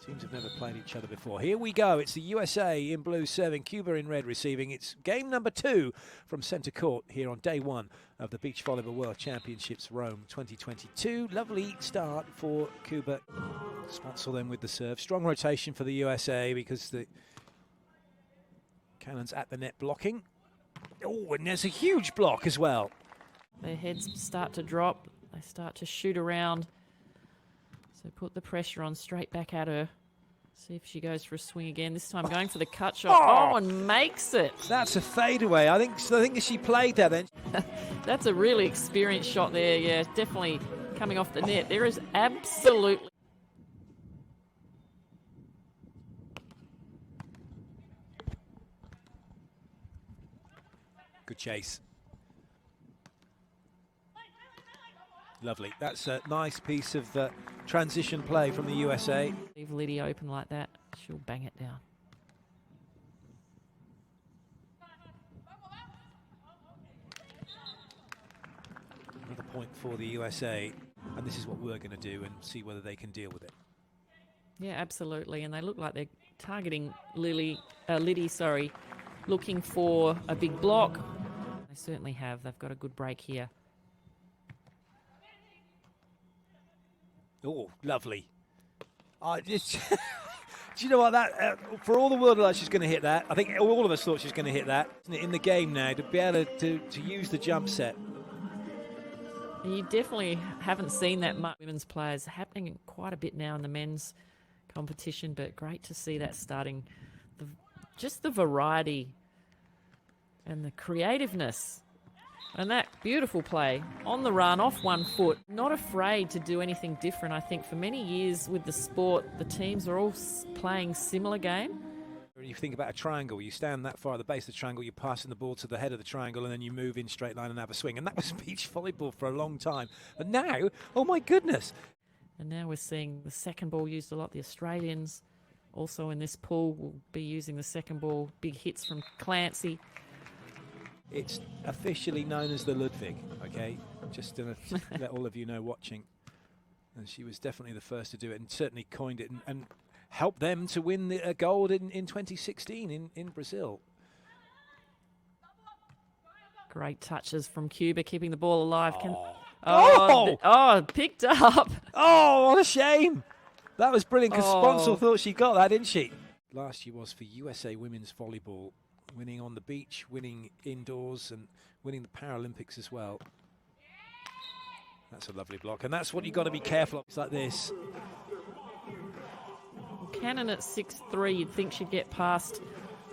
Teams have never played each other before. Here we go. It's the USA in blue serving, Cuba in red receiving. It's game number 2 from centre court here on day 1 of the Beach Volleyball World Championships Rome 2022. Lovely start for Cuba. Sponcil then with the serve. Strong rotation for the USA because the cannon's at the net blocking. Oh, and there's a huge block as well. Their heads start to drop. They start to shoot around. So put the pressure on, straight back at her. See if she goes for a swing again. This time going for the cut shot. Oh, and makes it. That's a fadeaway. I think she played that then. That's a really experienced shot there. Yeah, definitely coming off the net. There is absolutely... Good chase. Lovely. That's a nice piece of transition play from the USA. Leave Lidy open like that, she'll bang it down. Another point for the USA, and this is what we're going to do and see whether they can deal with it. Yeah, absolutely, and they look like they're targeting Lidy, looking for a big block. They certainly have. They've got a good break here. Oh, lovely. Do you know what? That for all the world that she's going to hit that, I think all of us thought she was going to hit that. In the game now, to be able to use the jump set. You definitely haven't seen that much women's players happening quite a bit now in the men's competition, but great to see that starting. Just the variety and the creativeness. And that beautiful play on the run, off one foot. Not afraid to do anything different. I think for many years with the sport, the teams are all playing similar game. When you think about a triangle, you stand that far at the base of the triangle, you're passing the ball to the head of the triangle, and then you move in straight line and have a swing. And that was beach volleyball for a long time. But now, oh my goodness. And now we're seeing the second ball used a lot. The Australians also in this pool will be using the second ball. Big hits from Clancy. It's officially known as the Ludwig, okay? Just to let all of you know watching. And she was definitely the first to do it and certainly coined it and helped them to win the gold in 2016 in Brazil. Great touches from Cuba, keeping the ball alive. Picked up. Oh, what a shame. That was brilliant because Sponcil thought she got that, didn't she? Last year was for USA Women's Volleyball. Winning on the beach, winning indoors, and winning the Paralympics as well. That's a lovely block, and that's what you've got to be careful of. It's like this. Cannon at 6'3", you'd think she'd get past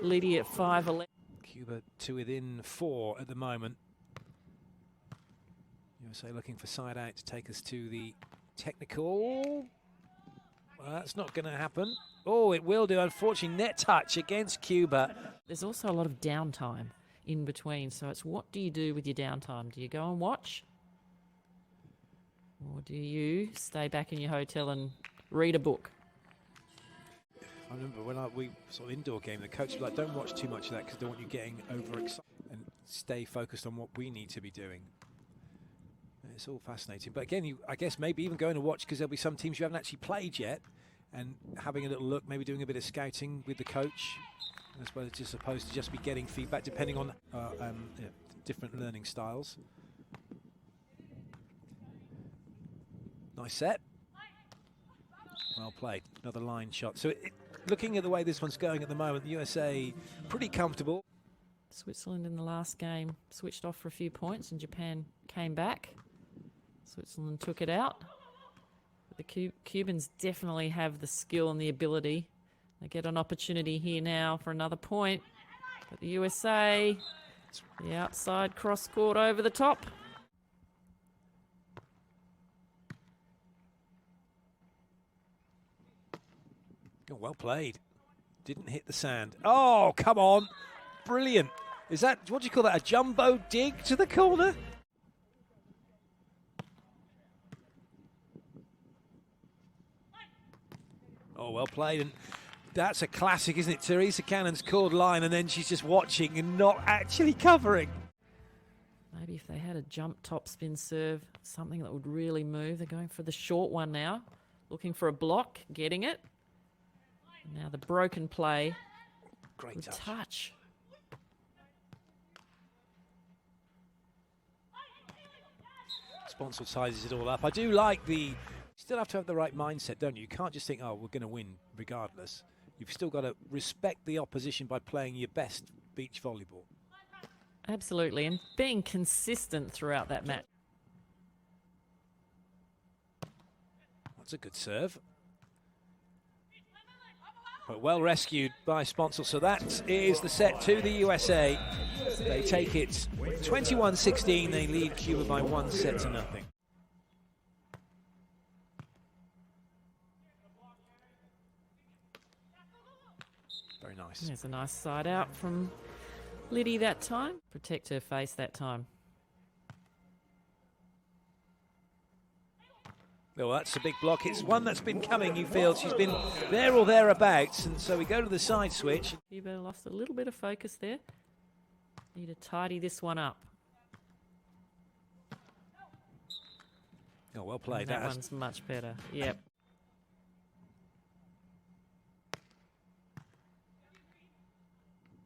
Lidy at 5'11". Cuba to within 4 at the moment. USA looking for side out to take us to the technical. Well, that's not going to happen. Oh, it will do. Unfortunately, net touch against Cuba. There's also a lot of downtime in between, so it's what do you do with your downtime? Do you go and watch? Or do you stay back in your hotel and read a book? I remember when we sort of indoor game, the coach was like, don't watch too much of that because I don't want you getting overexcited, and stay focused on what we need to be doing. It's all fascinating. But again, I guess maybe even going to watch because there'll be some teams you haven't actually played yet, and having a little look, maybe doing a bit of scouting with the coach, as opposed to just be getting feedback, depending on different learning styles. Nice set. Well played. Another line shot. So looking at the way this one's going at the moment, the USA pretty comfortable. Switzerland in the last game switched off for a few points and Japan came back. Switzerland took it out. But the Cubans definitely have the skill and the ability. They get an opportunity here now for another point. But the USA, the outside cross court over the top. Oh, well played. Didn't hit the sand. Oh, come on. Brilliant. Is that, what do you call that, a jumbo dig to the corner? Oh, well played. And that's a classic, isn't it? Teresa Cannon's called line and then she's just watching and not actually covering. Maybe if they had a jump top spin serve, something that would really move. They're going for the short one now. Looking for a block, getting it. Now the broken play. Great Good touch. Sponcil sizes it all up. I do like you still have to have the right mindset, don't you? You can't just think, oh, we're going to win regardless. You've still got to respect the opposition by playing your best beach volleyball. Absolutely, and being consistent throughout that match. That's a good serve. But well rescued by Sponcil. So that is the set to the USA. They take it 21-16. They lead Cuba by 1 set to nothing. Very nice. There's a nice side out from Lidy that time. Protect her face that time. Well, that's a big block. It's one that's been coming, you feel. She's been there or thereabouts. And so we go to the side switch. Cuba lost a little bit of focus there. Need to tidy this one up. Oh, well played. That one's much better. Yep.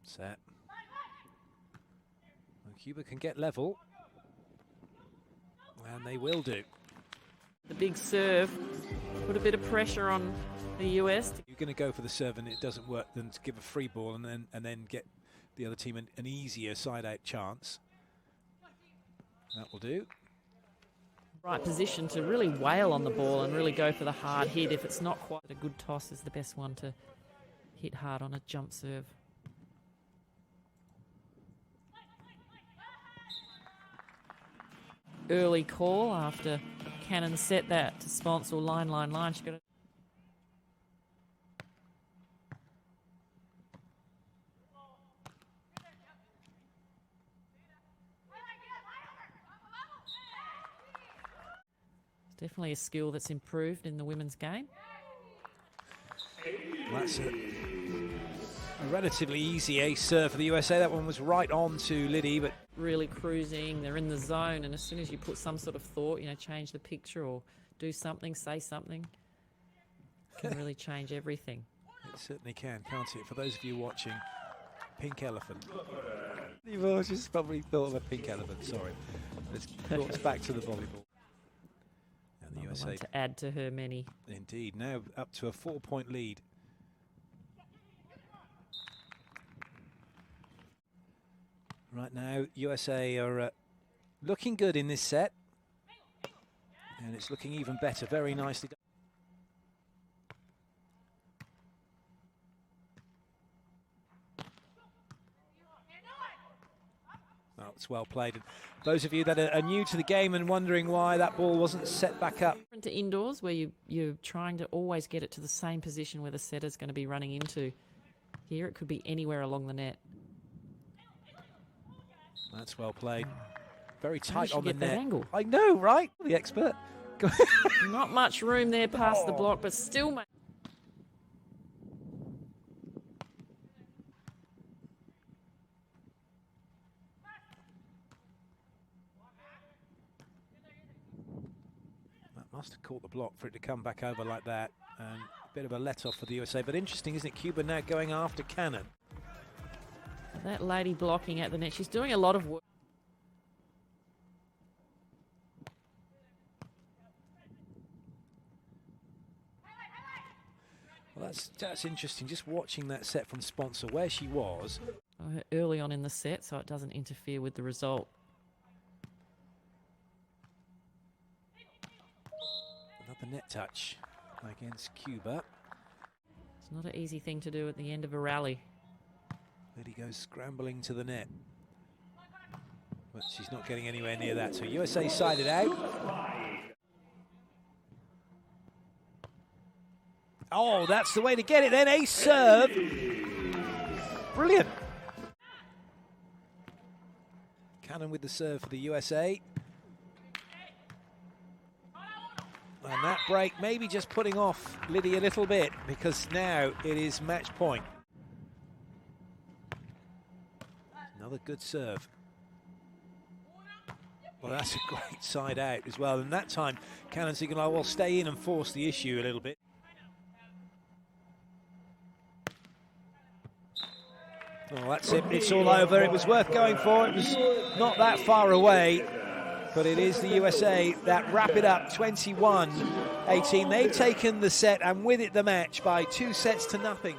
Set. Well, Cuba can get level. And they will do. The big serve put a bit of pressure on the US. You're going to go for the serve and it doesn't work, then to give a free ball and then get the other team an easier side-out chance. That will do. Right position to really wail on the ball and really go for the hard hit. If it's not quite a good toss, is the best one to hit hard on a jump serve. Early call after Cannon set that to Sponcil. Line. She got it. It's definitely a skill that's improved in the women's game. That's a relatively easy ace serve for the USA. That one was right on to Lidy, but really cruising, they're in the zone, and as soon as you put some sort of thought, change the picture or do something, say something, can really change everything. It certainly can, can't it? For those of you watching, pink elephant. You've all just probably thought of a pink elephant, sorry. Let's brought us back to the volleyball. And the USA one to add to her many. Indeed, now up to a 4-point lead. Right now, USA are looking good in this set. And it's looking even better, very nicely done. Oh, it's well played. And those of you that are new to the game and wondering why that ball wasn't set back up. To indoors, where you're trying to always get it to the same position where the setter's going to be running into. Here, it could be anywhere along the net. That's well played. Very tight on the get that net. Angle? I know, right? The expert. Not much room there past the block, but still. Well, that must have caught the block for it to come back over like that. And a bit of a let-off for the USA. But interesting, isn't it? Cuba now going after Cannon. that lady blocking at the net, she's doing a lot of work. Well, that's interesting, just watching that set from Sponcil, where she was. Early on in the set, so it doesn't interfere with the result. Another net touch against Cuba. It's not an easy thing to do at the end of a rally. Lidy goes scrambling to the net. But she's not getting anywhere near that, so USA sided out. Oh, that's the way to get it then, ace serve. Brilliant. Cannon with the serve for the USA. And that break maybe just putting off Lidy a little bit, because now it is match point. Another good serve. Well, that's a great side out as well. And that time, Cannon's thinking, oh, well, stay in and force the issue a little bit. Well, that's it. It's all over. It was worth going for. It was not that far away. But it is the USA that wrap it up 21-18. They've taken the set and with it the match by 2 sets to nothing.